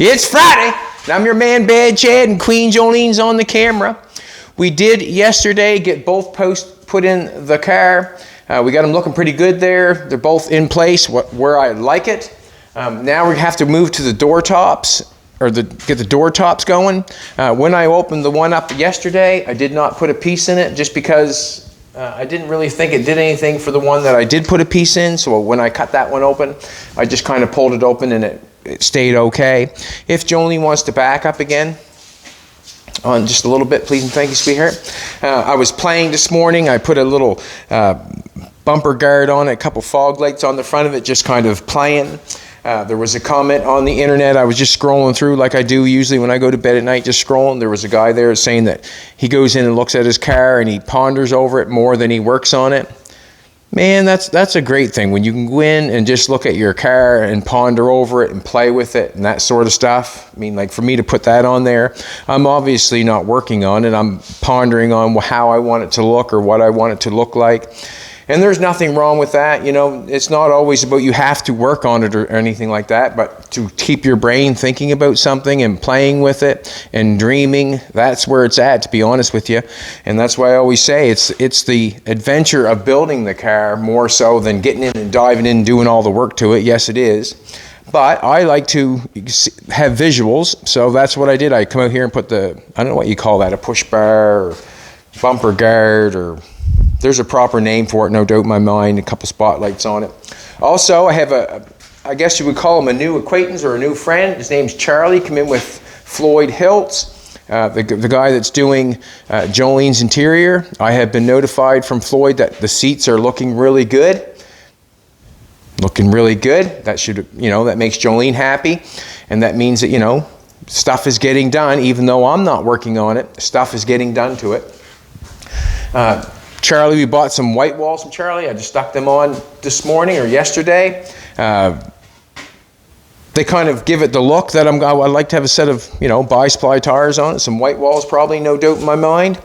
It's Friday, and I'm your man Bad Chad, and Queen Jolene's on the camera. We did yesterday get both posts put in the car. We got them looking pretty good there. They're both in place where I like it. Now we have to move to the door tops, or get the door tops going. When I opened the one up yesterday, I did not put a piece in it just because I didn't really think it did anything for the one that I did put a piece in. So when I cut that one open, I just kind of pulled it open and it stayed okay. If Jolene wants to back up again on just a little bit, please and thank you, sweetheart. I was playing this morning. I put a little bumper guard on it, a couple fog lights on the front of it, just kind of playing. There was a comment on the internet. I was just scrolling through like I do usually when I go to bed at night, just scrolling. There was a guy there saying that he goes in and looks at his car and he ponders over it more than he works on it. Man, that's a great thing when you can go in and just look at your car and ponder over it and play with it and that sort of stuff. I mean, like for me to put that on there, I'm obviously not working on it. I'm pondering on how I want it to look or what I want it to look like. And there's nothing wrong with that. You know, it's not always about you have to work on it or anything like that, but to keep your brain thinking about something and playing with it and dreaming, that's where it's at, to be honest with you. And that's why I always say it's the adventure of building the car more so than getting in and diving in and doing all the work to it. Yes, it is. But I like to have visuals, so that's what I did. I come out here and put I don't know what you call that, a push bar or bumper guard, or there's a proper name for it, no doubt in my mind, a couple spotlights on it. Also, I have I guess you would call him a new acquaintance or a new friend. His name's Charlie, come in with Floyd Hiltz, the guy that's doing Jolene's interior. I have been notified from Floyd that the seats are looking really good. Looking really good. That should, that makes Jolene happy. And that means that, stuff is getting done, even though I'm not working on it. Stuff is getting done to it. Charlie, we bought some white walls from Charlie. I just stuck them on this morning or yesterday. They kind of give it the look that I'd like to have a set of, bi-sply tires on it. Some white walls probably, no doubt in my mind.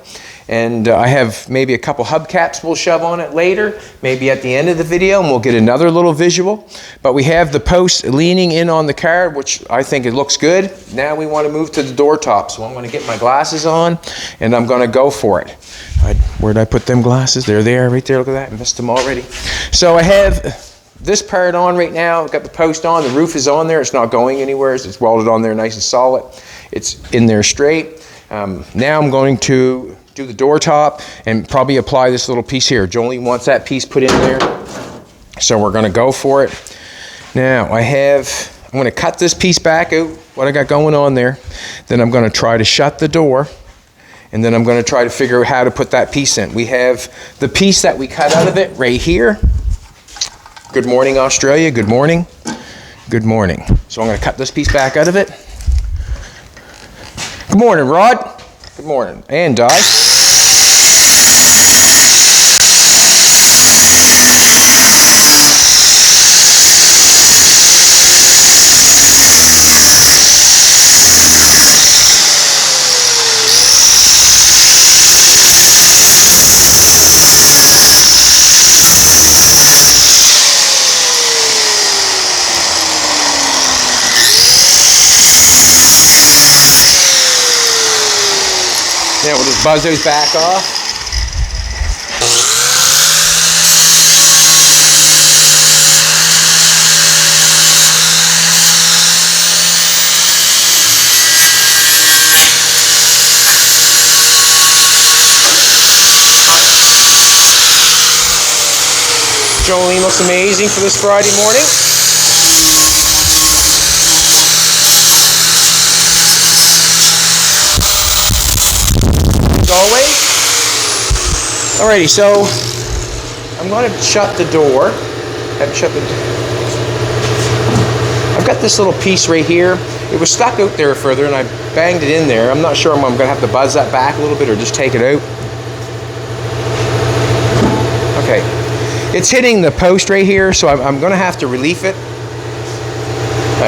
And I have maybe a couple hubcaps we'll shove on it later, maybe at the end of the video, and we'll get another little visual. But we have the post leaning in on the car, which I think it looks good. Now we want to move to the door top. So I'm going to get my glasses on, and I'm going to go for it. Where'd I put them glasses? They're there, right there. Look at that. I missed them already. So I have this part on right now. I've got the post on. The roof is on there. It's not going anywhere. It's welded on there nice and solid. It's in there straight. Now I'm going to do the door top and probably apply this little piece here. Jolene wants that piece put in there. So we're going to go for it. Now I'm going to cut this piece back out, what I got going on there. Then I'm going to try to shut the door. And then I'm going to try to figure out how to put that piece in. We have the piece that we cut out of it right here. Good morning, Australia. Good morning. Good morning. So I'm going to cut this piece back out of it. Good morning, Rod. Good morning. And Di. Now we'll just buzz those back off. Jolene looks amazing for this Friday morning. Always. Alrighty, so I'm going to shut the door. I've got this little piece right here. It was stuck out there further and I banged it in there. I'm not sure I'm going to have to buzz that back a little bit or just take it out. Okay. It's hitting the post right here, so I'm going to have to relief it.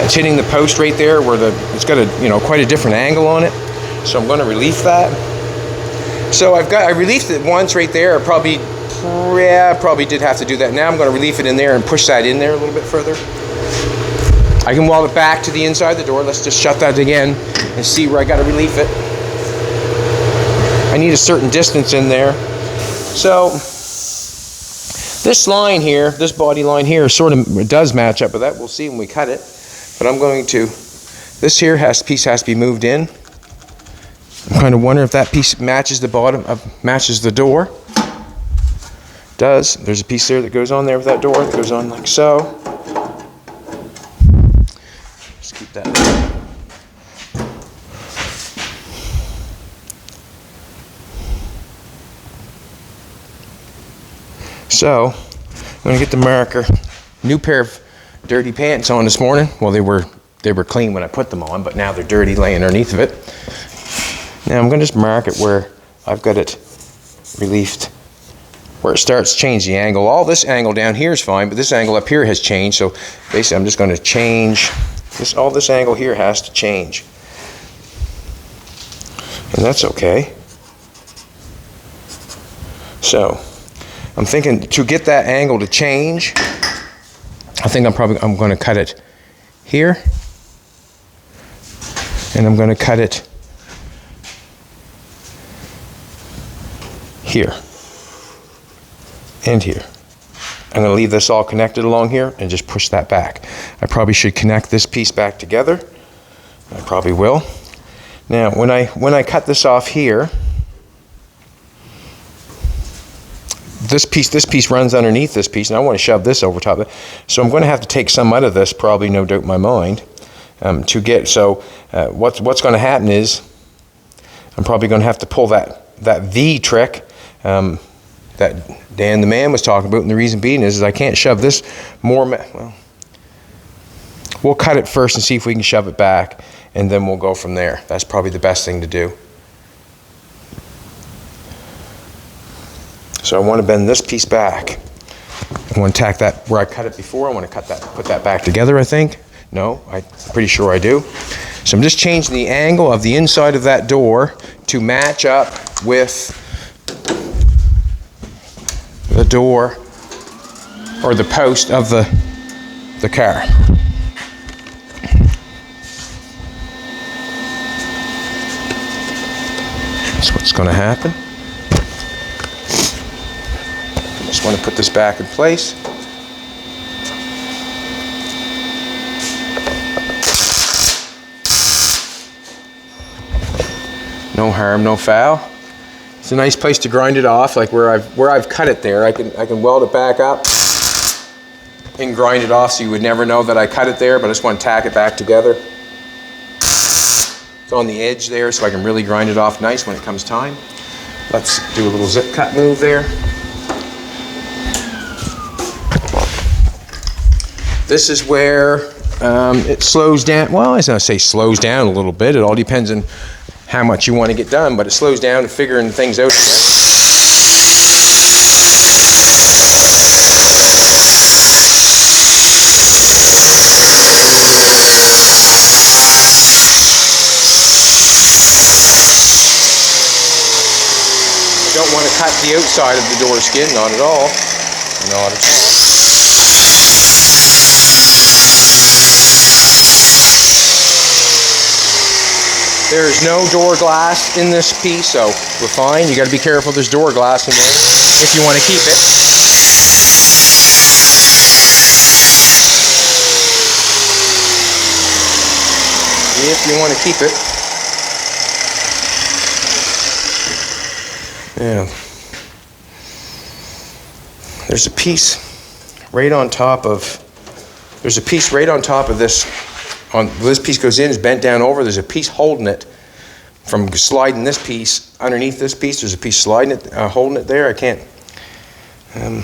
It's hitting the post right there where it's got quite a different angle on it. So I'm going to relief that. So I reliefed it once right there. I probably did have to do that. Now I'm going to relief it in there and push that in there a little bit further. I can weld it back to the inside of the door. Let's just shut that again and see where I got to relief it. I need a certain distance in there. So this line here, this body line here, sort of does match up with that. We'll see when we cut it. But I'm going to, this here piece has to be moved in. I'm kind of wondering if that piece matches the bottom, matches the door. It does. There's a piece there that goes on there with that door that goes on like so. Just keep that there. So, I'm going to get the marker. New pair of dirty pants on this morning. Well, they were clean when I put them on, but now they're dirty laying underneath of it. Now I'm going to just mark it where I've got it reliefed, where it starts to change the angle. All this angle down here is fine, but this angle up here has changed. So basically, I'm just going to change this. All this angle here has to change, and that's okay. So I'm thinking to get that angle to change, I think I'm going to cut it here, and I'm going to cut it here and here. I'm going to leave this all connected along here and just push that back. I probably should connect this piece back together. I probably will. Now when I cut this off here, this piece runs underneath this piece, and I want to shove this over top of it. So I'm going to have to take some out of this, probably, no doubt in my mind, to get. So what's going to happen is I'm probably going to have to pull that V trick that Dan the man was talking about, and the reason being is I can't shove this more. Well, we'll cut it first and see if we can shove it back, and then we'll go from there. That's probably the best thing to do. So I want to bend this piece back. I want to tack that where I cut it before. I want to put that back together, I think. No, I'm pretty sure I do. So I'm just changing the angle of the inside of that door to match up with the door or the post of the car. That's what's going to happen. Just want to put this back in place. No harm, no foul. It's a nice place to grind it off, like where I've cut it there. I can weld it back up and grind it off, so you would never know that I cut it there, but I just want to tack it back together. It's on the edge there, so I can really grind it off nice when it comes time. Let's do a little zip cut move there. This is where it slows down. Well, I was going to say slows down a little bit. It all depends on how much you want to get done, but it slows down to figuring things out again. I don't want to cut the outside of the door skin, not at all. Not at all. There's no door glass in this piece, so we're fine. You got to be careful. There's door glass in there if you want to keep it. If you want to keep it. Yeah. There's a piece right on top of. There's a piece right on top of this. This piece goes in, is bent down over. There's a piece holding it from sliding this piece underneath this piece. There's a piece sliding it, holding it there. I can't. I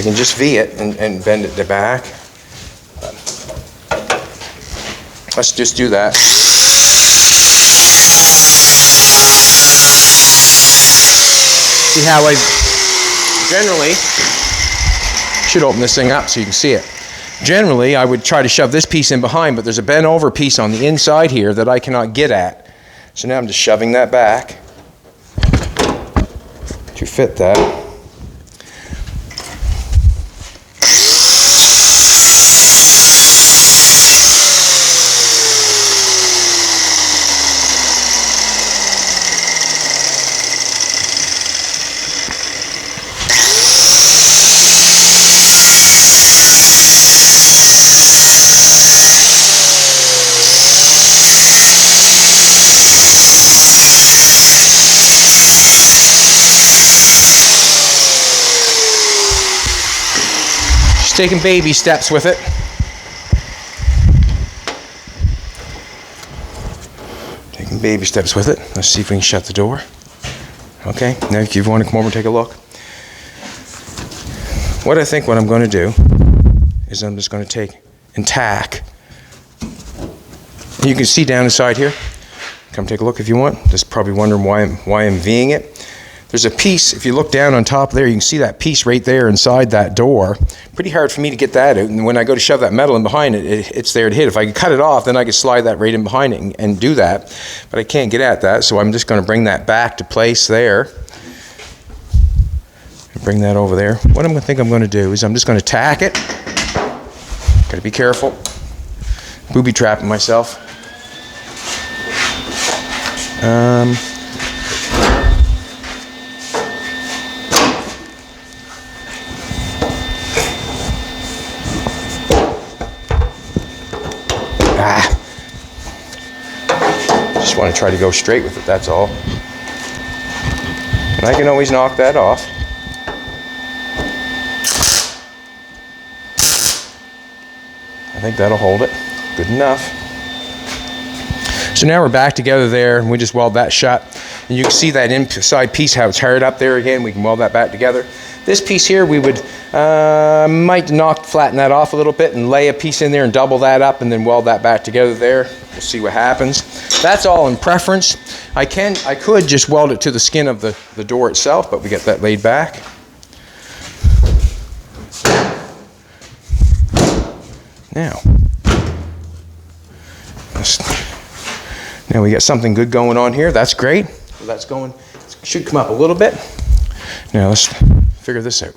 can just V it and bend it to back. Let's just do that. See how I generally should open this thing up so you can see it. Generally, I would try to shove this piece in behind, but there's a bent over piece on the inside here that I cannot get at. So now I'm just shoving that back to fit that. Just taking baby steps with it. Taking baby steps with it. Let's see if we can shut the door. Okay, now if you want to come over and take a look. What I'm going to do is I'm just going to take and tack. You can see down inside here. Come take a look if you want. Just probably wondering why I'm Ving it. There's a piece, if you look down on top there, you can see that piece right there inside that door. Pretty hard for me to get that out, and when I go to shove that metal in behind it, it's there to hit. If I could cut it off, then I could slide that right in behind it and do that, but I can't get at that, so I'm just going to bring that back to place there. Bring that over there. What I'm going to do is I'm just going to tack it. Got to be careful. Booby trapping myself. Just want to try to go straight with it, that's all. And I can always knock that off. I think that'll hold it. Good enough. So now we're back together there, and we just weld that shut. And you can see that inside piece, how it's hard up there again. We can weld that back together. This piece here, we would might flatten that off a little bit and lay a piece in there and double that up and then weld that back together there. We'll see what happens. That's all in preference. I could just weld it to the skin of the door itself, but we get that laid back. Now we got something good going on here. That's great. So that's going, should come up a little bit. Now let's figure this out.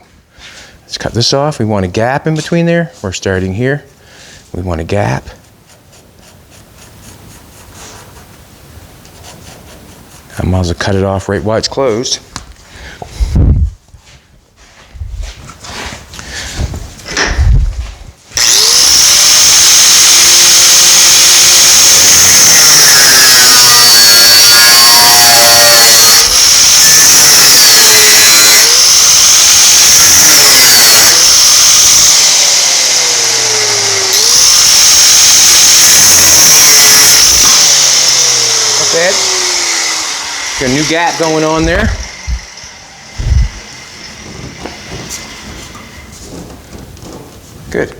Let's cut this off. We want a gap in between there. We're starting here. We want a gap. I might as well cut it off right while it's closed. Got a new gap going on there. Good.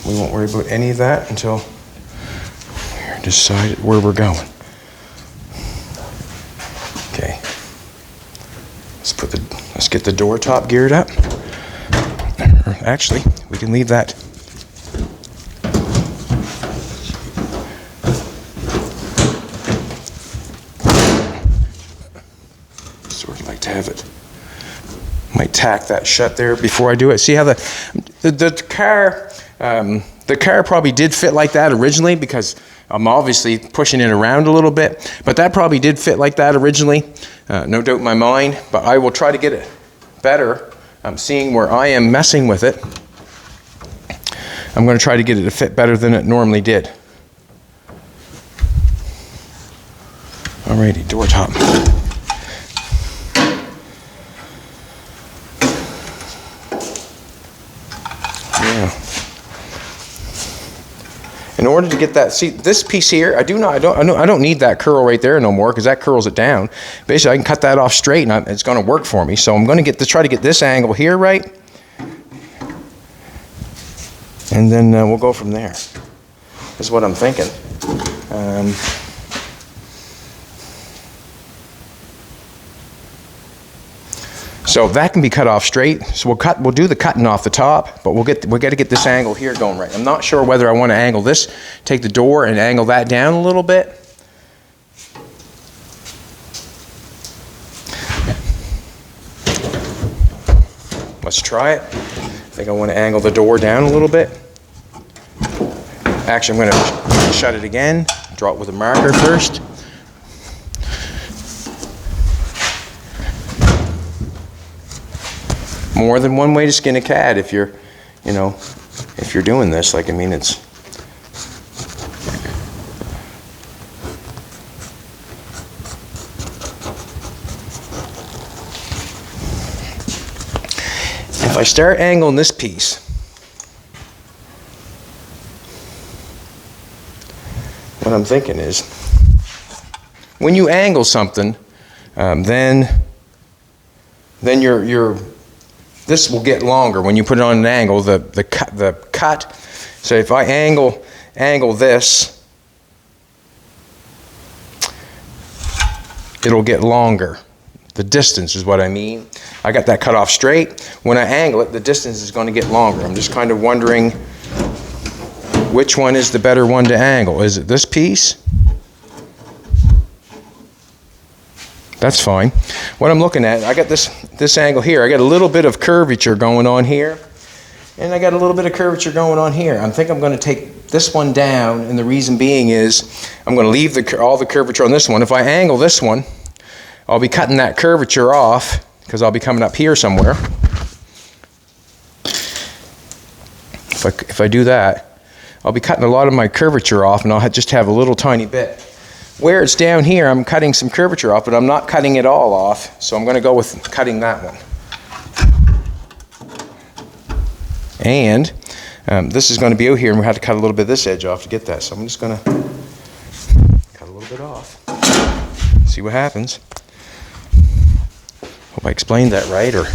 We won't worry about any of that until we decide where we're going. Okay. Let's get the door top geared up. Actually, we can leave that. Have it. Might tack that shut there before I do it. See how the car probably did fit like that originally, because I'm obviously pushing it around a little bit, but that probably did fit like that originally, no doubt in my mind. But I will try to get it better. I'm seeing where I am messing with it. I'm going to try to get it to fit better than it normally did. Alrighty, door top. In order to get that, see this piece here, I don't need that curl right there no more, because that curls it down. Basically, I can cut that off straight, and it's going to work for me. So I'm going to try to get this angle here right, and then we'll go from there. Is what I'm thinking. So that can be cut off straight. So we'll do the cutting off the top, but we got to get this angle here going right. I'm not sure whether I want to angle this, take the door and angle that down a little bit. Let's try it. I think I want to angle the door down a little bit. Actually, I'm going to shut it again, draw it with a marker first. More than one way to skin a cat if you're, if you're doing this. Like, I mean, it's. If I start angling this piece, what I'm thinking is, when you angle something, then this will get longer when you put it on an angle. The cut. So if I angle this, it'll get longer. The distance is what I mean. I got that cut off straight. When I angle it, the distance is going to get longer. I'm just kind of wondering which one is the better one to angle. Is it this piece? That's fine. What I'm looking at, I got this angle here. I got a little bit of curvature going on here, and I got a little bit of curvature going on here. I think I'm going to take this one down, and the reason being is I'm going to leave all the curvature on this one. If I angle this one, I'll be cutting that curvature off because I'll be coming up here somewhere. If I do that, I'll be cutting a lot of my curvature off, and I'll just have a little tiny bit. Where it's down here, I'm cutting some curvature off, but I'm not cutting it all off, so I'm going to go with cutting that one. And this is going to be out here, and we have to cut a little bit of this edge off to get that, so I'm just going to cut a little bit off. See what happens. Hope I explained that right, or...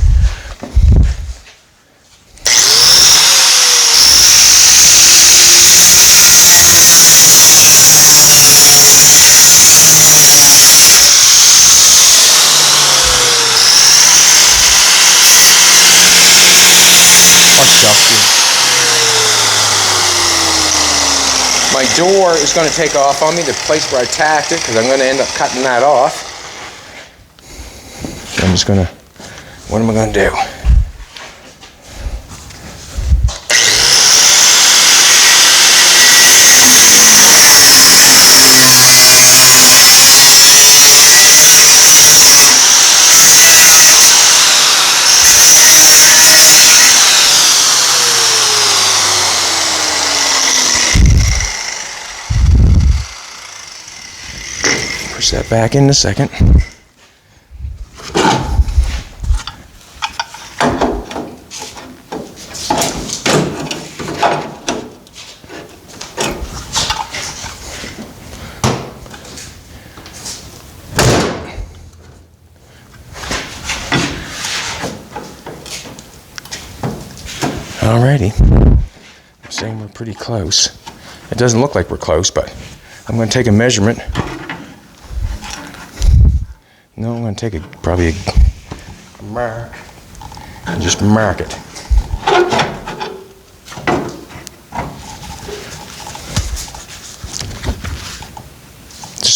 My door is going to take off on me, the place where I tacked it, because I'm going to end up cutting that off. So I'm just going to, what am I going to do? Push that back in a second. Alrighty, I'm saying we're pretty close. It doesn't look like we're close, but I'm going to take a measurement. No, I'm going to take probably a mark and just mark it.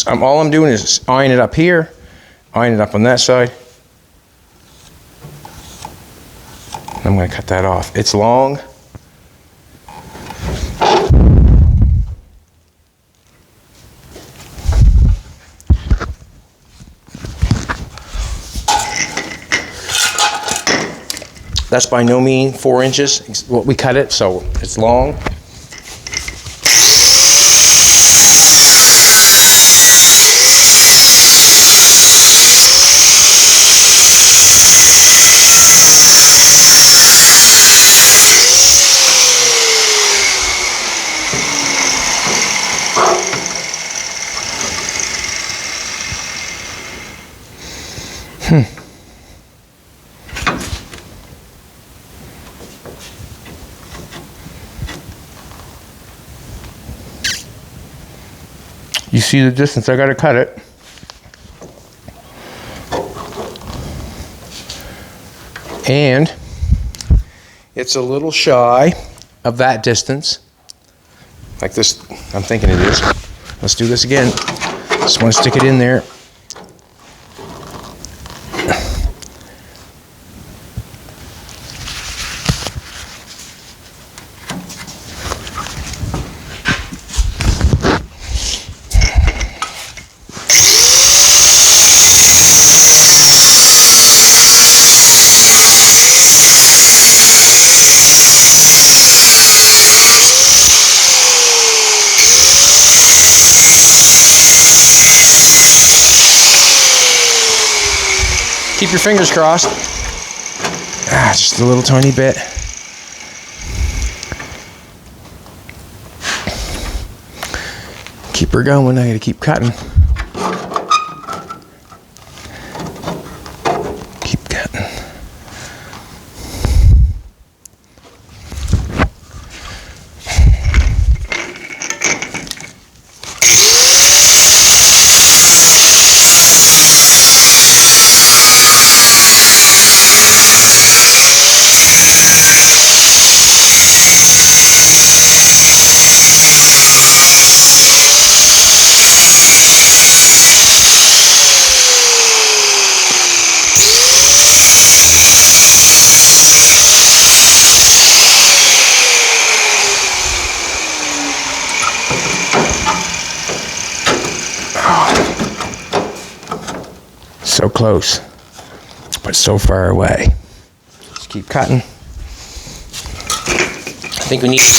All I'm doing is eyeing it up here, eyeing it up on that side. I'm going to cut that off. It's long. That's by no means 4 inches what we cut it, so it's long. You see the distance I gotta cut it. And it's a little shy of that distance. Like this, I'm thinking it is. Let's do this again. Just want to stick it in there. Keep your fingers crossed. Just a little tiny bit. Keep her going. I gotta keep cutting. Keep cutting. So close, but so far away. Just keep cutting. I think we need to go.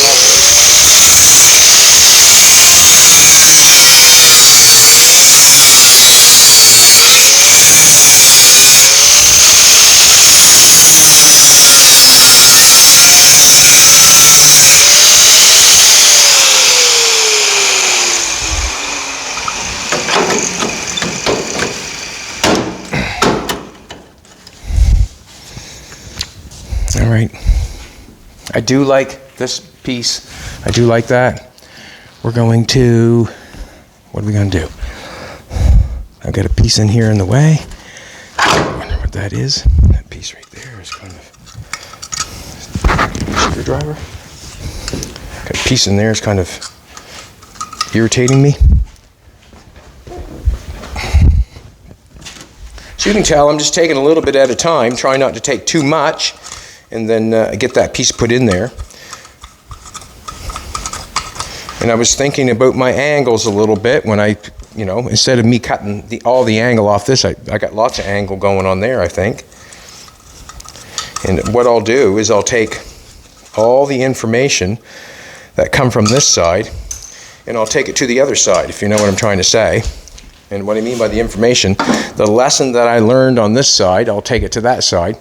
All right, I do like this piece. I do like that. We're going to, what are we going to do? I've got a piece in here in the way. I wonder what that is. That piece right there is kind of screwdriver. Got a piece in there is kind of irritating me. So you can tell I'm just taking a little bit at a time, trying not to take too much, and then get that piece put in there. And I was thinking about my angles a little bit when I, instead of me cutting all the angle off this, I got lots of angle going on there, I think. And what I'll do is I'll take all the information that come from this side and I'll take it to the other side, if you know what I'm trying to say. And what I mean by the information, the lesson that I learned on this side, I'll take it to that side.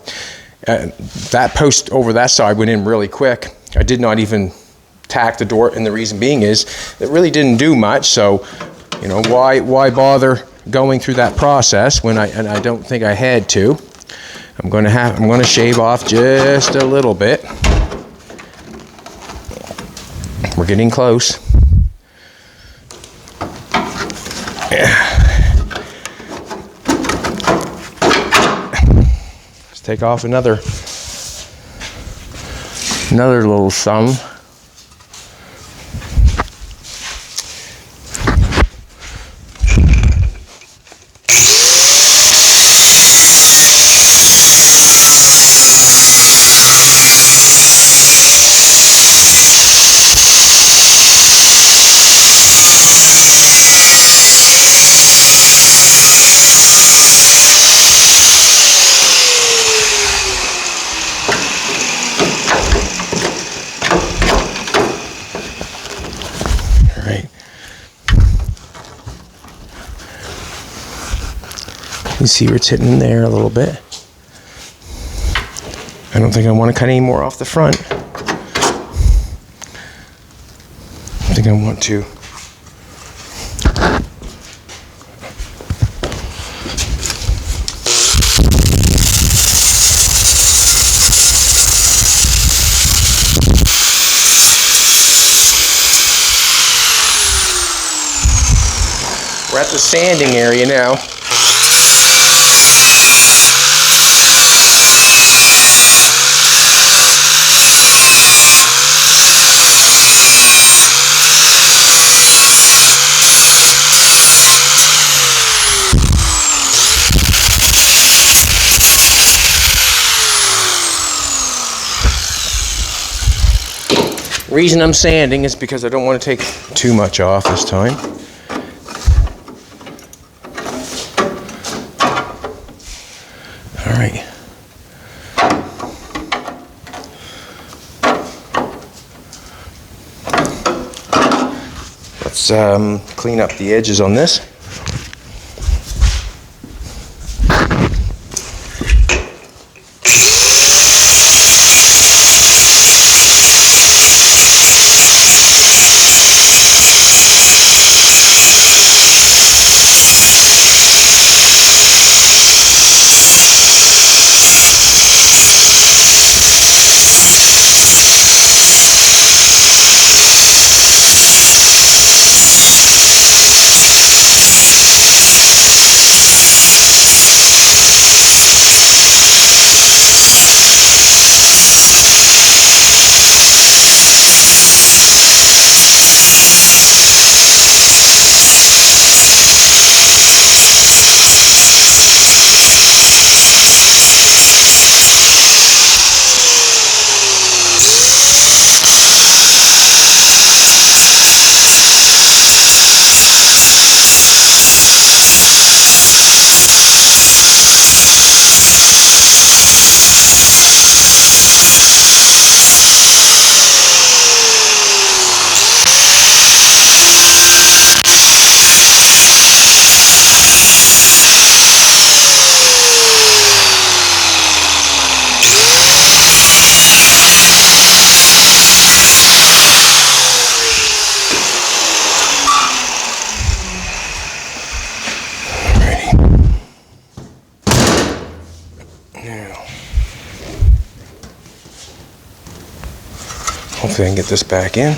That post over that side went in really quick. I did not even tack the door, and the reason being is it really didn't do much. So, why bother going through that process when I don't think I had to. I'm going to shave off just a little bit. We're getting close. Yeah. Let's take off another little sum. You see where it's hitting in there a little bit. I don't think I want to cut any more off the front. I think I want to we're at the sanding area now. The reason I'm sanding is because I don't want to take too much off this time. All right. Let's clean up the edges on this. Hopefully I can get this back in.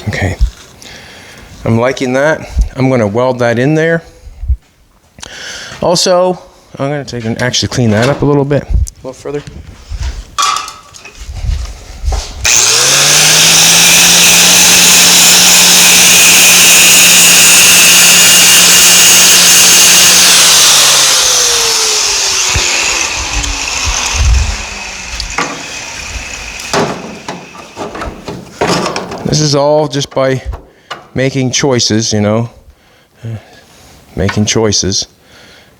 Okay, I'm liking that. I'm going to weld that in there. Also, I'm going to take and actually clean that up a little bit, a little further. This is all just by making choices, you know, making choices,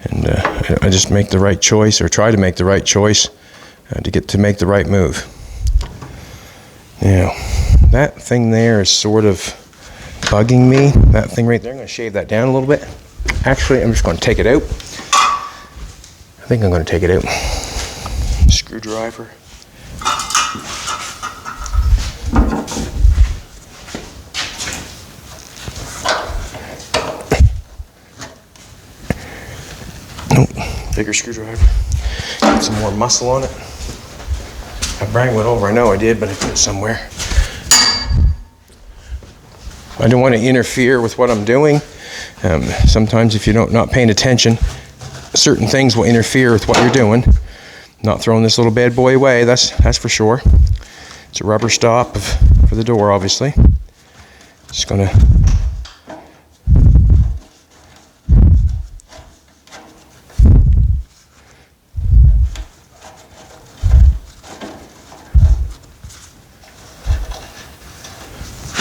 and I just make the right choice, or try to make the right choice to make the right move. Now, that thing there is sort of bugging me. That thing right there, I'm going to shave that down a little bit. Actually, I'm just going to take it out. I think I'm going to take it out. Screwdriver. Bigger screwdriver. Get some more muscle on it. I brought one over, I know I did, but I put it somewhere. I don't want to interfere with what I'm doing. Sometimes if you're not paying attention, certain things will interfere with what you're doing. Not throwing this little bad boy away, that's for sure. It's a rubber stop for the door, obviously. Just gonna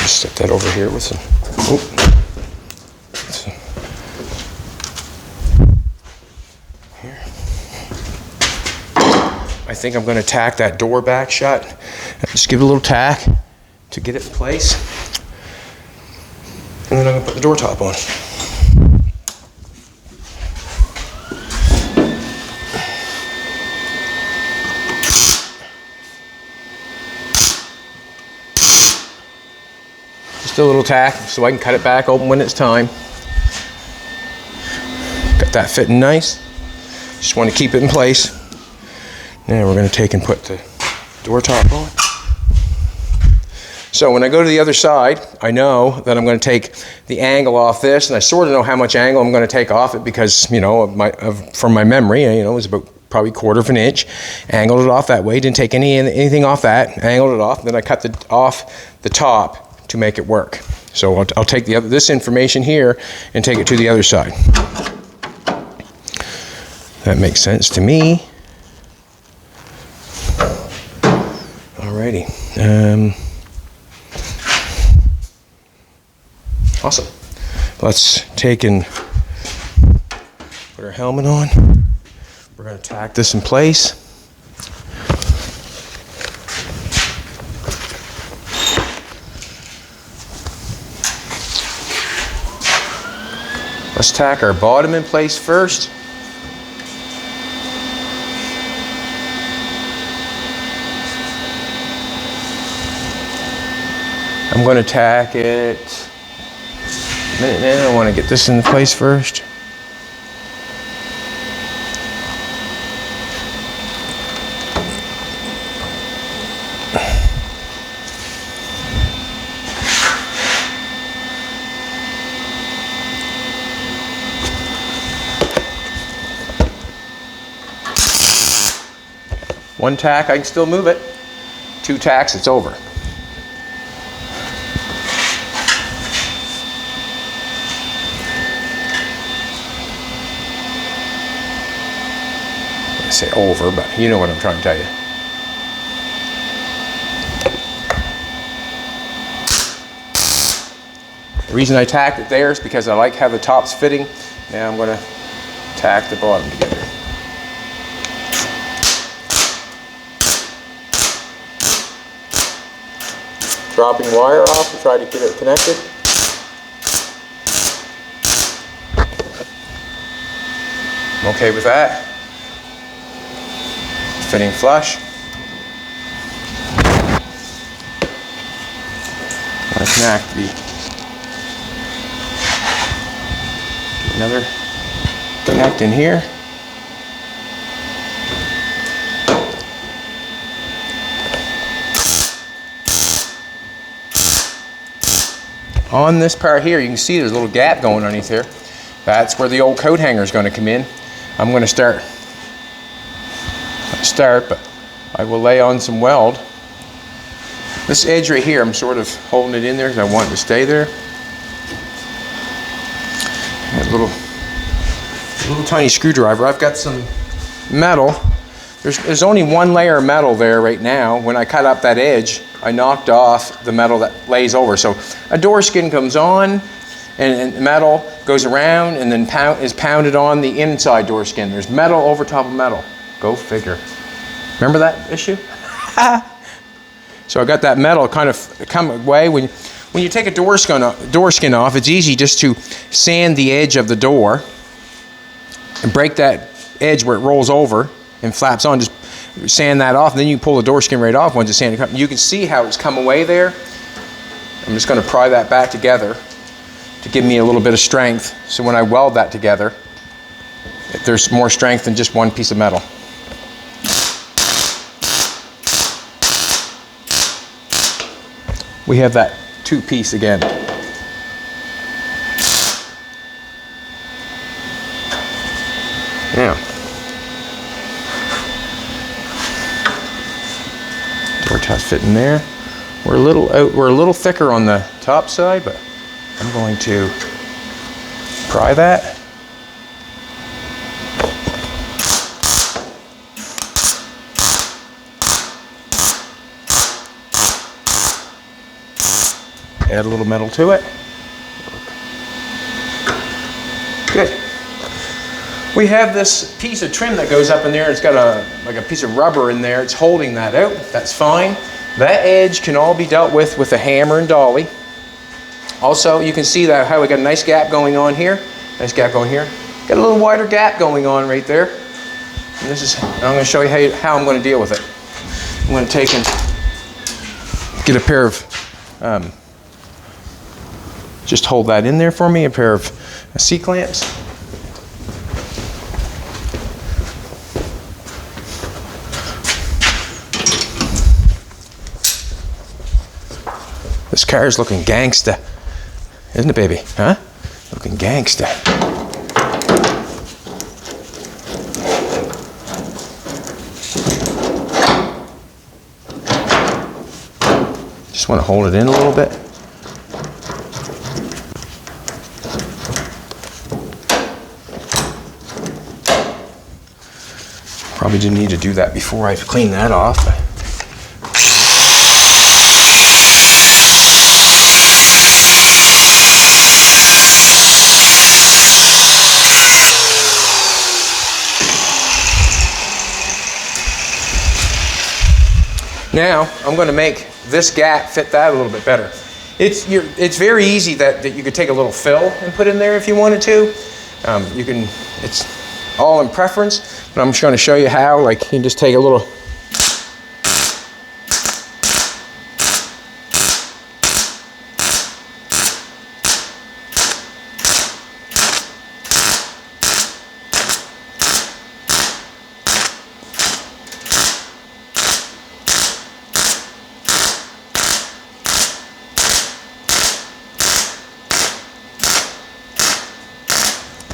set that over here with some, here. I think I'm going to tack that door back shut. Just give it a little tack to get it in place. And then I'm going to put the door top on. Just a little tack so I can cut it back open when it's time. Got that fitting nice. Just want to keep it in place. Now we're going to take and put the door top on. So when I go to the other side, I know that I'm going to take the angle off this, and I sort of know how much angle I'm going to take off it because, you know, from my memory, you know, it was about probably 1/4 inch. Angled it off that way, didn't take anything off that, angled it off, then I cut off the top to make it work. So I'll take this information here and take it to the other side. That makes sense to me. Alrighty. Awesome. Let's take and put our helmet on. We're going to tack this in place. Let's tack our bottom in place first. I'm going to tack it a minute now. I want to get this in place first. One tack, I can still move it. 2 tacks, it's over. I say over, but you know what I'm trying to tell you. The reason I tacked it there is because I like how the top's fitting. Now I'm going to tack the bottom together. Dropping wire off to try to get it connected. I'm okay with that. Fitting flush. I connect the Another connect in here. On this part here, you can see there's a little gap going underneath here. That's where the old coat hanger is going to come in. I'm going to start, but I will lay on some weld. This edge right here, I'm sort of holding it in there because I want it to stay there. And a little tiny screwdriver. I've got some metal. There's only one layer of metal there right now. When I cut up that edge, I knocked off the metal that lays over. So a door skin comes on, and metal goes around and then is pounded on the inside door skin. There's metal over top of metal. Go figure. Remember that issue? So I got that metal kind of come away. When you take a door skin off, it's easy just to sand the edge of the door and break that edge where it rolls over and flaps on. Just sand that off, and then you pull the door skin right off once it's sanded. You can see how it's come away there. I'm just going to pry that back together to give me a little bit of strength, so when I weld that together, there's more strength than just one piece of metal. We have that two-piece again. Now, door tabs fit in there. We're a little thicker on the top side, but I'm going to pry that. Add a little metal to it. Good. We have this piece of trim that goes up in there. It's got like a piece of rubber in there. It's holding that out. That's fine. That edge can all be dealt with a hammer and dolly. Also, you can see that how we got a nice gap going on here. Nice gap going here. Got a little wider gap going on right there. And I'm going to show you how I'm going to deal with it. I'm going to take and get a pair of, just hold that in there for me, a pair of C-clamps. This car is looking gangsta. Isn't it, baby? Huh? Looking gangsta. Just want to hold it in a little bit. Probably didn't need to do that before I clean that off. Now, I'm going to make this gap fit that a little bit better. It's very easy that you could take a little fill and put in there if you wanted to. It's all in preference, but I'm just going to show you how. Like, you can just take a little.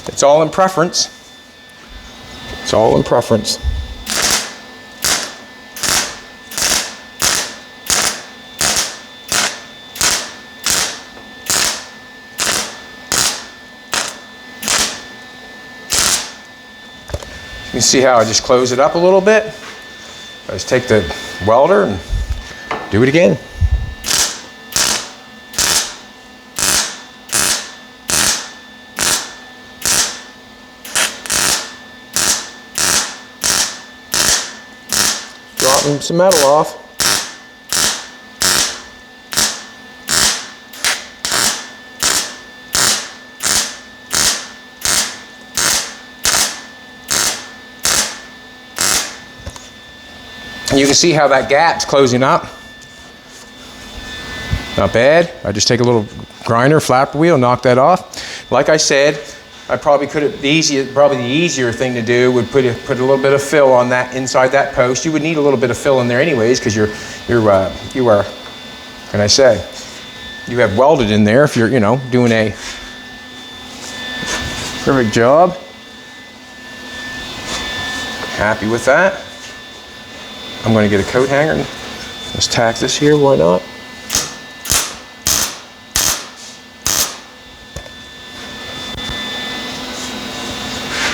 It's all in preference. It's all in preference. You can see how I just close it up a little bit. I just take the welder and do it again. Dropping some metal off. And you can see how that gap's closing up. Not bad. I just take a little grinder, flapper wheel, knock that off. Like I said, I probably could have, probably the easier thing to do would put a little bit of fill on that, inside that post. You would need a little bit of fill in there anyways, because you are, can I say, you have welded in there if you're, you know, doing a perfect job. Happy with that. I'm going to get a coat hanger. Let's tack this here, why not?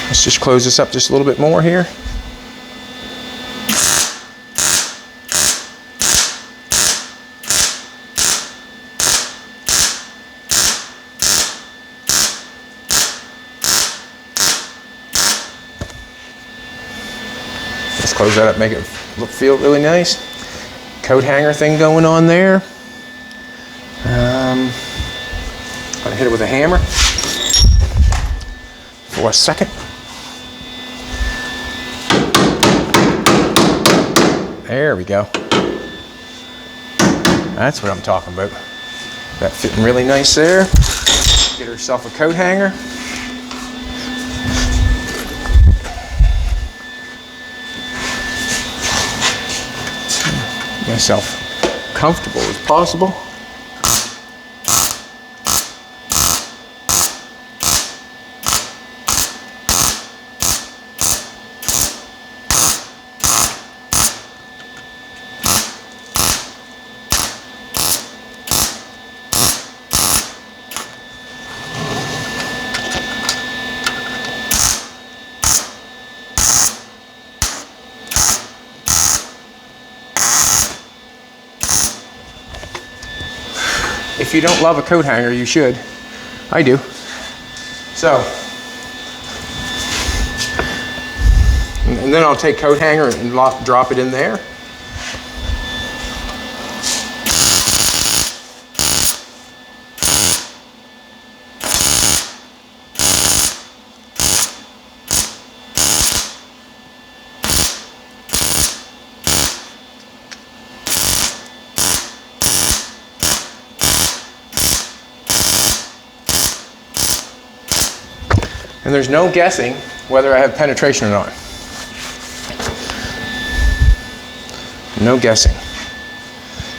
Let's just close this up just a little bit more here. Let's close that up, make it feel really nice. Coat hanger thing going on there. I'm gonna hit it with a hammer for a second. There we go. That's what I'm talking about. That fitting really nice there. Get herself a coat hanger. Get myself comfortable as possible. If you don't love a coat hanger, you should. I do. So, and then I'll take coat hanger and drop it in there. And there's no guessing whether I have penetration or not. No guessing.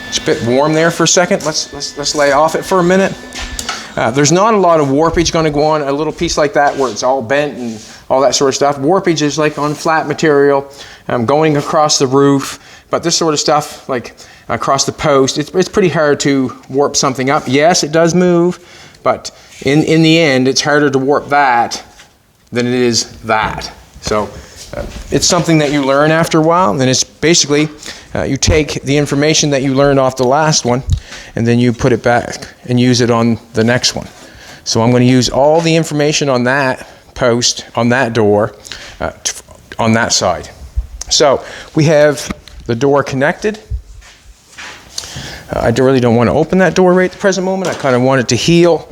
It's a bit warm there for a second. Let's lay off it for a minute. There's not a lot of warpage going to go on a little piece like that where it's all bent and all that sort of stuff. Warpage is like on flat material, going across the roof. But this sort of stuff, like across the post, it's pretty hard to warp something up. Yes, it does move, but in the end, it's harder to warp that than it is that. So it's something that you learn after a while, and it's basically you take the information that you learned off the last one and then you put it back and use it on the next one. So I'm going to use all the information on that post, on that door, on that side. So we have the door connected. I really don't want to open that door right at the present moment. I kind of want it to heal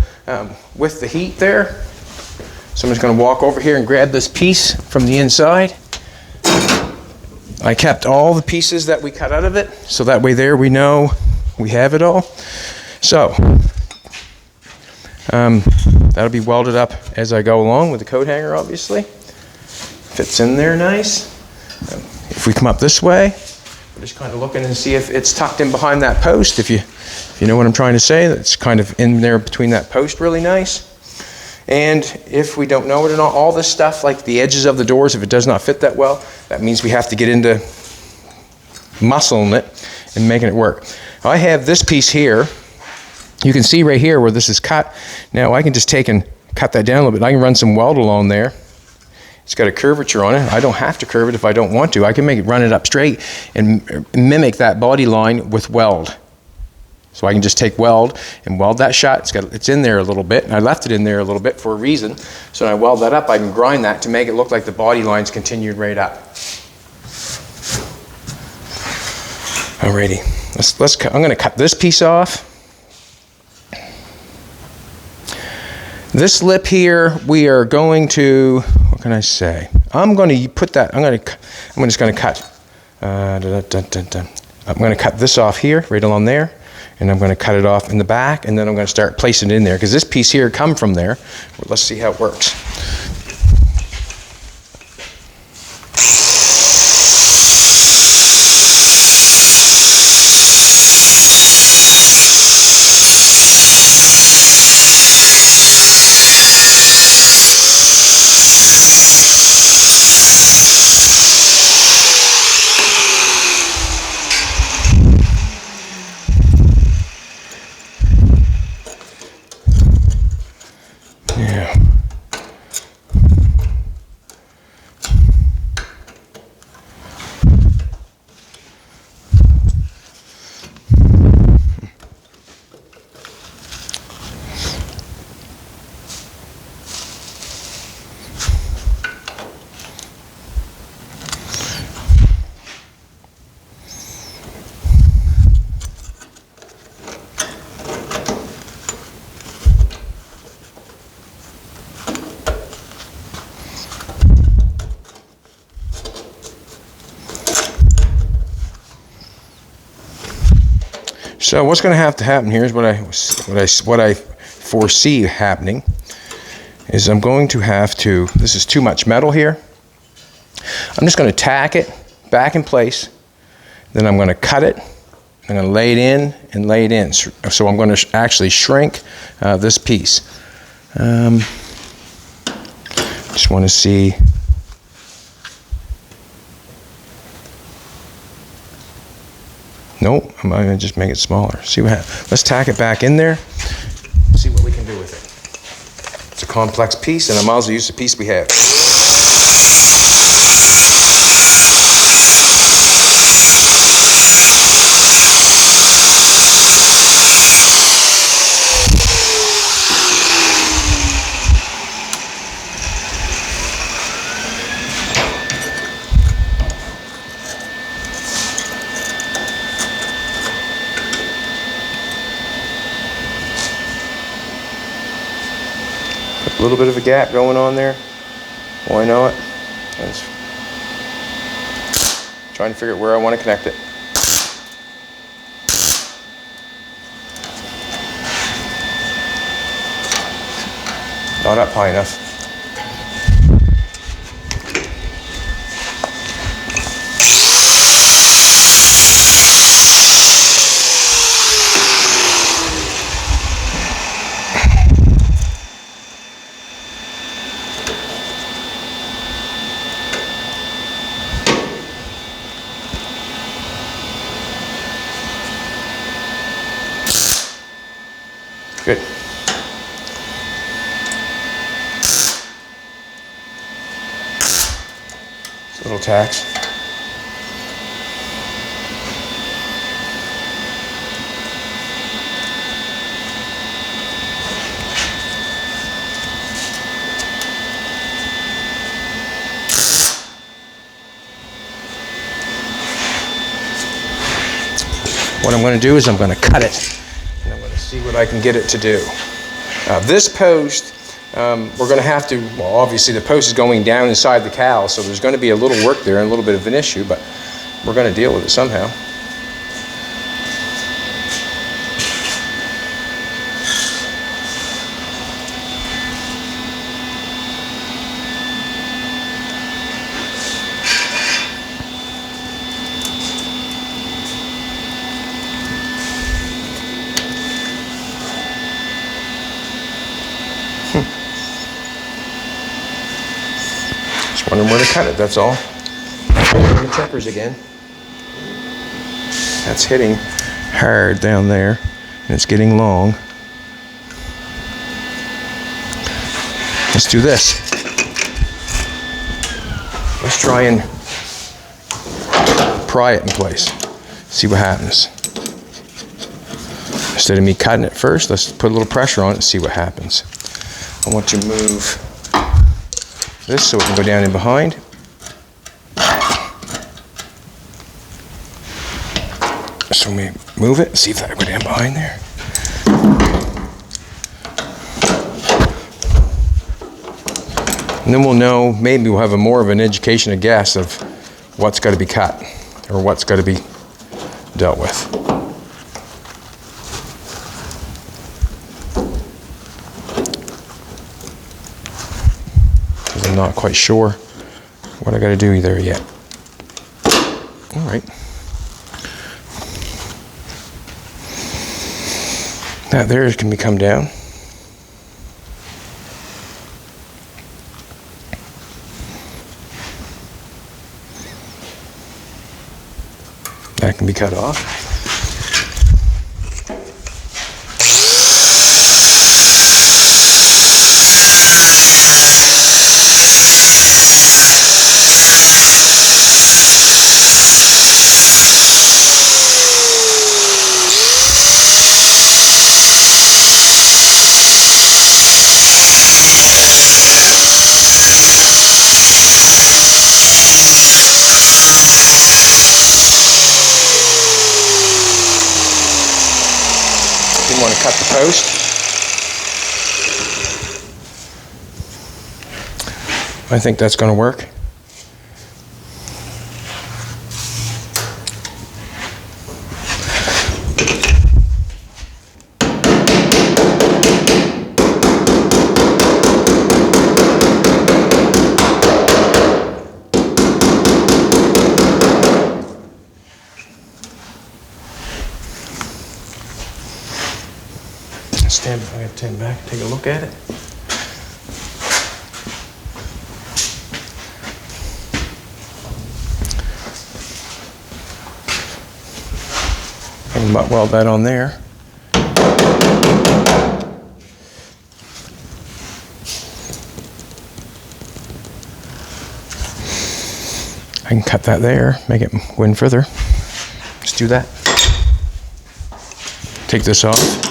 with the heat there. So I'm just going to walk over here and grab this piece from the inside. I kept all the pieces that we cut out of it, so that way there we know we have it all. So that'll be welded up as I go along with the coat hanger, obviously. Fits in there nice. If we come up this way, we're just kind of looking and see if it's tucked in behind that post. If you know what I'm trying to say, that's kind of in there between that post really nice. And if we don't know it or not, all this stuff, like the edges of the doors, if it does not fit that well, that means we have to get into muscling it and making it work. I have this piece here. You can see right here where this is cut. Now I can just take and cut that down a little bit. I can run some weld along there. It's got a curvature on it. I don't have to curve it if I don't want to. I can run it up straight and mimic that body line with weld. So I can just take weld and weld that shut. It's in there a little bit, and I left it in there a little bit for a reason. So when I weld that up, I can grind that to make it look like the body line's continued right up. Alrighty, I'm going to cut this piece off. This lip here, we are going to, what can I say? I'm going to put that, I'm just going to cut. I'm going to cut this off here, right along there. and I'm going to cut it off in the back, and then I'm going to start placing it in there, because this piece here come from there. Well, let's see how it works. Yeah. So what's going to have to happen here is what I foresee happening is I'm going to have to, this is too much metal here. I'm just going to tack it back in place. Then I'm going to cut it. I'm going to lay it in and lay it in. So I'm going to actually shrink this piece. Just want to see. Nope, I'm going to just make it smaller. See what happens. Let's tack it back in there. See what we can do with it. It's a complex piece, and I might as well use the piece we have. A little bit of a gap going on there. Why not? That's trying to figure out where I want to connect it. Not up high enough. Good. Little tacks. What I'm going to do is I'm going to cut it. See what I can get it to do. This post, we're going to have to, well, obviously the post is going down inside the cowl, so there's going to be a little work there and a little bit of an issue, but we're going to deal with it somehow. Just wondering where to cut it, that's all. The checkers again. That's hitting hard down there, and it's getting long. Let's do this. Let's try and pry it in place. See what happens. Instead of me cutting it first, let's put a little pressure on it and see what happens. I want to move this so it can go down in behind. So we move it, see if that will go down behind there. And then we'll know, maybe we'll have more of an education, a guess of what's got to be cut or what's got to be dealt with. I'm not quite sure what I got to do there yet. All right. That there can be come down. That can be cut off. You want to cut the post. I think that's going to work. Stand by, I have to stand back, take a look at it. I can butt weld that on there. I can cut that there, make it go in further. Let's do that. Take this off.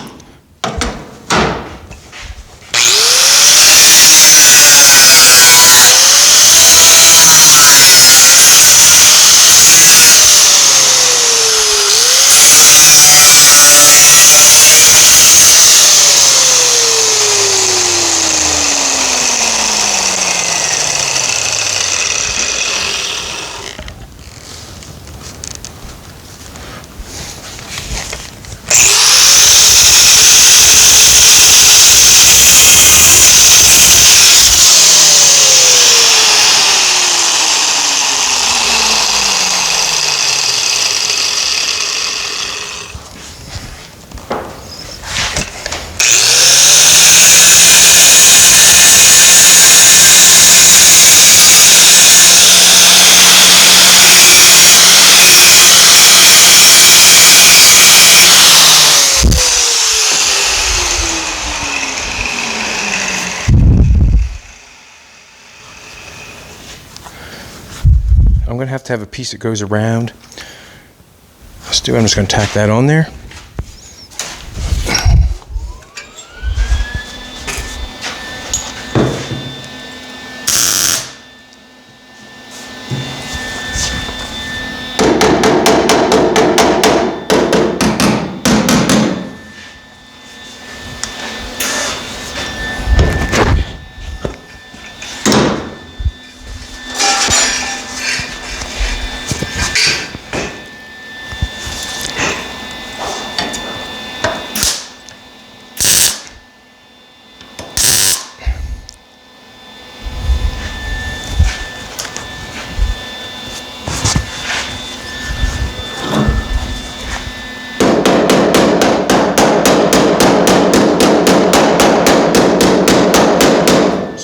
I'm going to have a piece that goes around. I'm just going to tack that on there.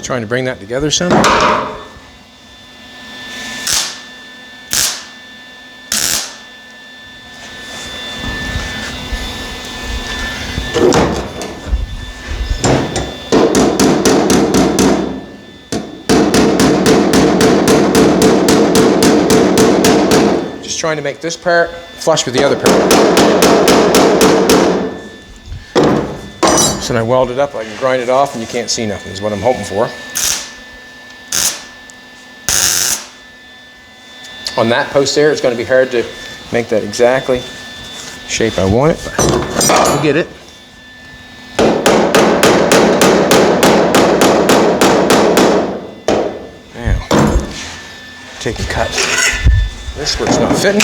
Trying to bring that together some. Just trying to make this part flush with the other part. So when I weld it up, I can grind it off and you can't see nothing, is what I'm hoping for. On that post there, it's going to be hard to make that exactly shape I want it, but we'll get it. Now, take a cut. This where it's not fitting.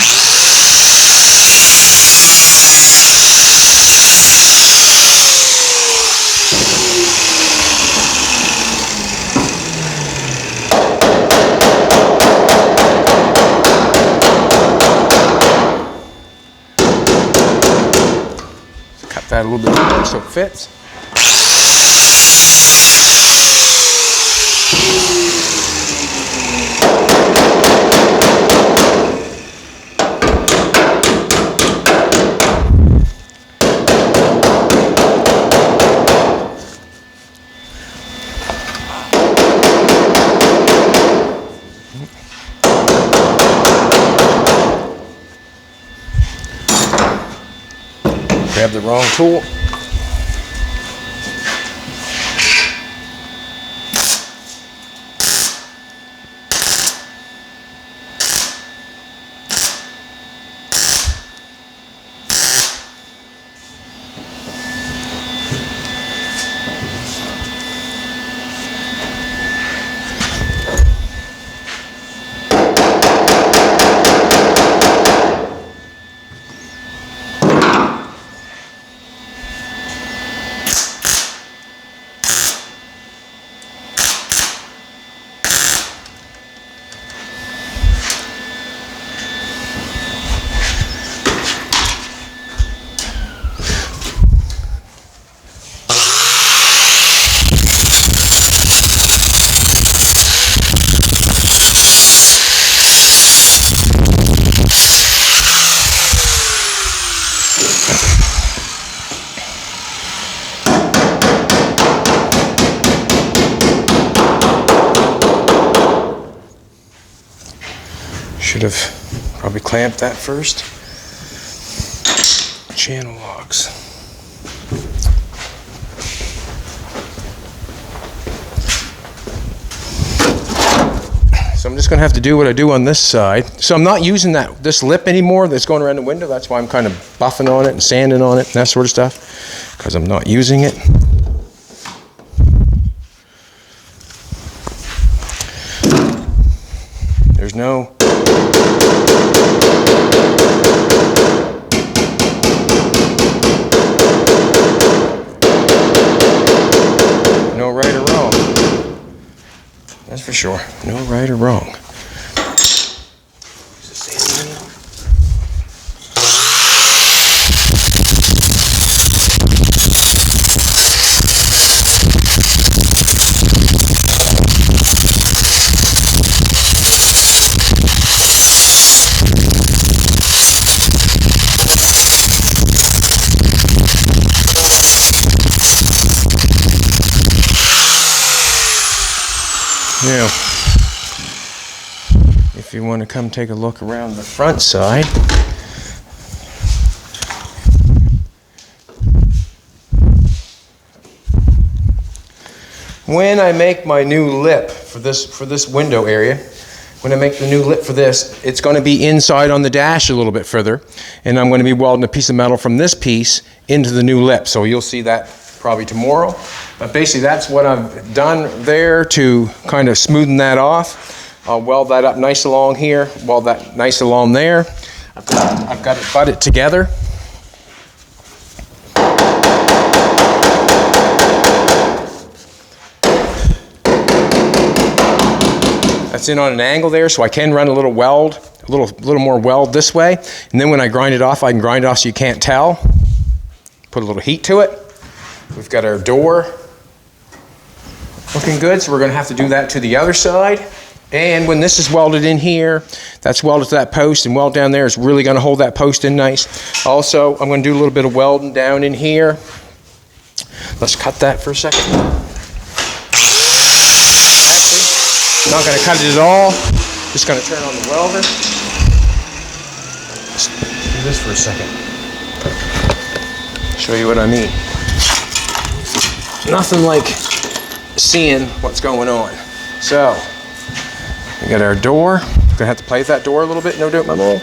that a little bit more so it fits. Grab the wrong tool. Should have probably clamped that first. Channel locks. So I'm just going to have to do what I do on this side. So I'm not using this lip anymore that's going around the window. That's why I'm kind of buffing on it and sanding on it and that sort of stuff, because I'm not using it. There's no right or wrong. That's for sure. No right or wrong. Now, if you want to come take a look around the front side, when I make my new lip for this window area, when I make the new lip for this, it's going to be inside on the dash a little bit further, and I'm going to be welding a piece of metal from this piece into the new lip. So you'll see that probably tomorrow. But basically that's what I've done there to kind of smoothen that off. I'll weld that up nice along here, weld that nice along there. I've got it butted together. That's in on an angle there, so I can run a little weld, a little more weld this way. And then when I grind it off, I can grind it off so you can't tell. Put a little heat to it. We've got our door looking good, so we're going to have to do that to the other side. And when this is welded in here, that's welded to that post, and weld down there is really going to hold that post in nice. Also, I'm going to do a little bit of welding down in here. Let's cut that for a second. Actually, not going to cut it at all. Just going to turn on the welder. Let's do this for a second. Show you what I mean. Nothing like seeing what's going on. So, we got our door. Gonna have to play with that door a little bit, no doubt, my boy.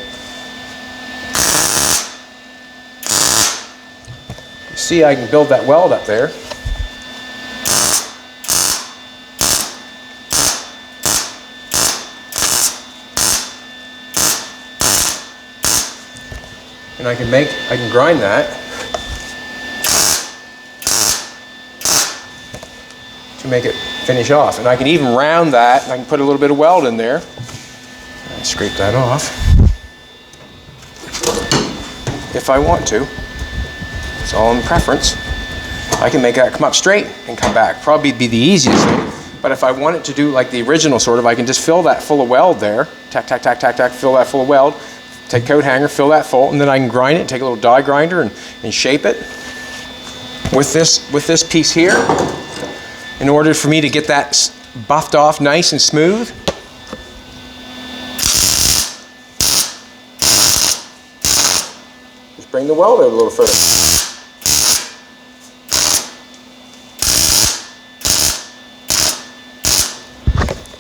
You see, I can build that weld up there. And I can grind that to make it finish off. And I can even round that, and I can put a little bit of weld in there. And scrape that off if I want to. It's all in preference. I can make that come up straight and come back. Probably be the easiest thing. But if I want it to do like the original sort of, I can just fill that full of weld there. Tack, tack, tack, tack, tack, fill that full of weld. Take coat hanger, fill that full, and then I can grind it, take a little die grinder and shape it with this piece here. In order for me to get that buffed off nice and smooth. Just bring the weld out a little further.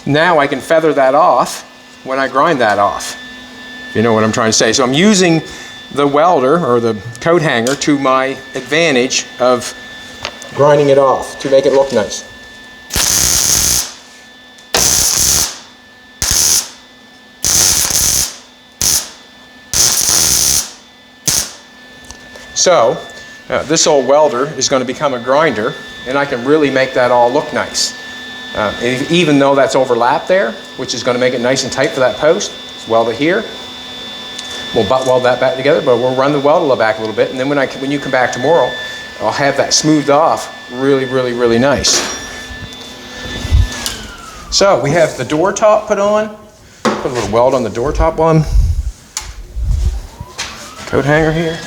Now I can feather that off when I grind that off. If you know what I'm trying to say. So I'm using the welder or the coat hanger to my advantage of grinding it off to make it look nice. So this old welder is going to become a grinder, and I can really make that all look nice. Even though that's overlapped there, which is going to make it nice and tight for that post. Let's weld it here. We'll butt weld that back together, but we'll run the weld back a little bit, and then when you come back tomorrow, I'll have that smoothed off really, really, really nice. So we have the door top put on. Put a little weld on the door top one. Coat hanger here.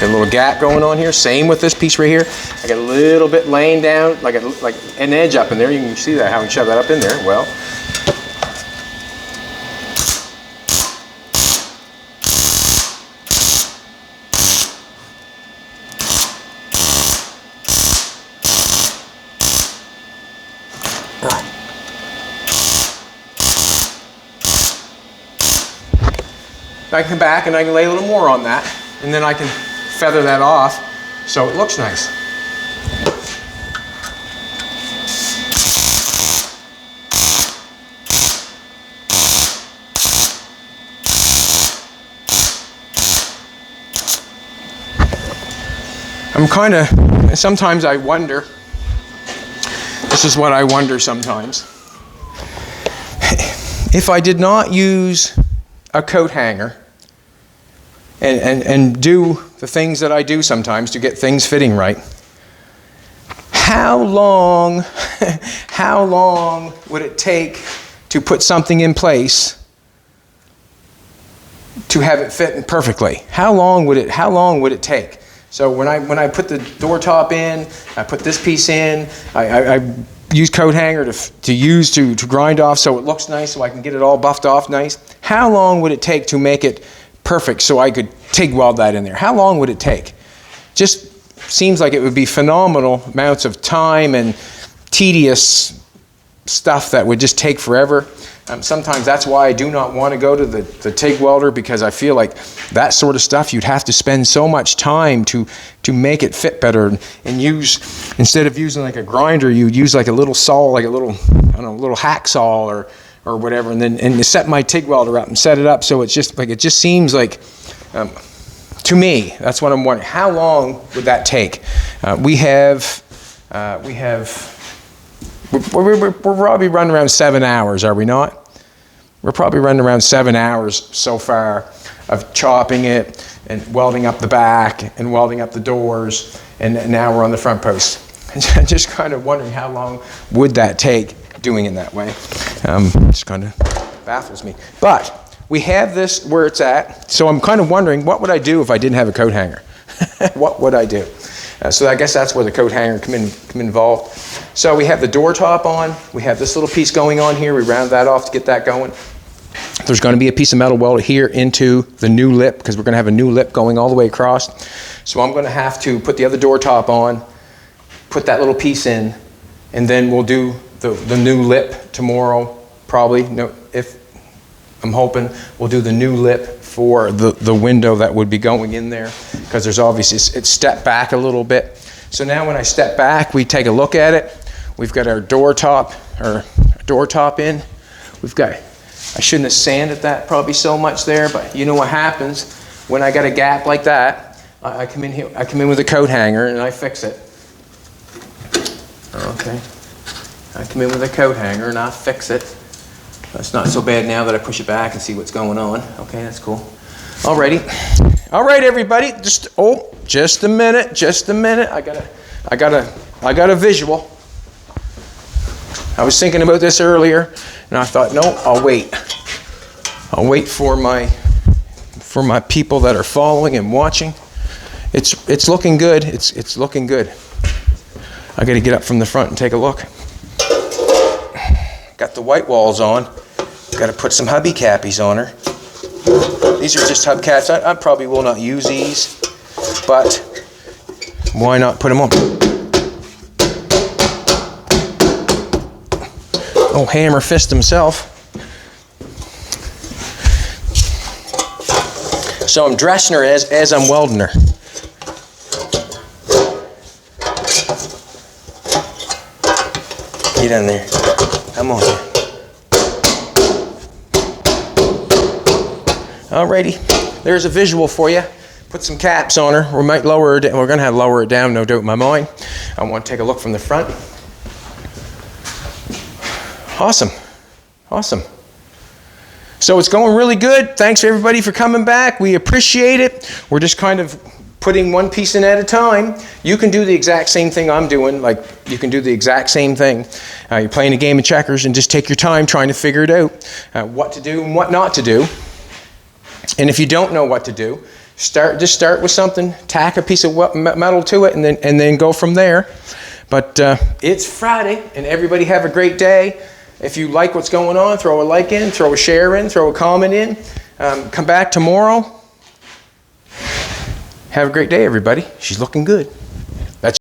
Got a little gap going on here. Same with this piece right here. I got a little bit laying down, like an edge up in there. You can see that, how we shove that up in there. Well, I can come back and I can lay a little more on that, and then I can feather that off so it looks nice. Sometimes I wonder, this is what I wonder sometimes, if I did not use a coat hanger and do the things that I do sometimes to get things fitting right, how long would it take to put something in place to have it fit perfectly? How long would it take? So when I put the door top in, I put this piece in, I use coat hanger to grind off so it looks nice, so I can get it all buffed off nice. How long would it take to make it perfect so I could TIG weld that in there? How long would it take? Just seems like it would be phenomenal amounts of time and tedious stuff that would just take forever. Sometimes that's why I do not want to go to the TIG welder, because I feel like that sort of stuff you'd have to spend so much time to make it fit better, and use, instead of using like a grinder, you'd use like a little saw, like a little, I don't know, little hacksaw or whatever, and set my TIG welder up and set it up so it's just like, it just seems like, to me, that's what I'm wondering. How long would that take? We're probably running around 7 hours, are we not? We're probably running around 7 hours so far of chopping it and welding up the back and welding up the doors, and now we're on the front post. I'm just kind of wondering how long would that take doing it that way. Just kind of baffles me. But we have this where it's at, so I'm kind of wondering, what would I do if I didn't have a coat hanger? What would I do? So I guess that's where the coat hanger come involved. So we have the door top on. We have this little piece going on here. We round that off to get that going. There's going to be a piece of metal welded here into the new lip, because we're going to have a new lip going all the way across. So I'm going to have to put the other door top on, put that little piece in, and then we'll do the new lip tomorrow, probably. No, if I'm hoping we'll do the new lip for the window that would be going in there, because there's obviously, it's stepped back a little bit. So now when I step back, we take a look at it. We've got our door top in. We've got, I shouldn't have sanded that probably so much there, but you know what happens when I got a gap like that. I come in here, I come in with a coat hanger and I fix it. Okay, I come in with a coat hanger and I fix it. It's not so bad now that I push it back and see what's going on. Okay, that's cool. Alrighty. All right, everybody. Just a minute. Just a minute. I got a visual. I was thinking about this earlier, and I thought, no, I'll wait. I'll wait for my people that are following and watching. It's looking good. It's looking good. I got to get up from the front and take a look. Got the white walls on. Got to put some hubby cappies on her. These are just hubcaps. I probably will not use these, but why not put them on? Oh, hammer fist himself. So I'm dressing her as I'm welding her. Get in there. Come on. Alrighty, there's a visual for you. Put some caps on her. We might lower her down. We're going to have to lower it down, no doubt in my mind. I want to take a look from the front. Awesome. Awesome. So it's going really good. Thanks everybody for coming back. We appreciate it. We're just kind of putting one piece in at a time. You can do the exact same thing I'm doing. Like, you can do the exact same thing. You're playing a game of checkers and just take your time trying to figure it out. What to do and what not to do. And if you don't know what to do, just start with something, tack a piece of metal to it, and then go from there. But it's Friday, and everybody have a great day. If you like what's going on, throw a like in, throw a share in, throw a comment in. Come back tomorrow. Have a great day, everybody. She's looking good.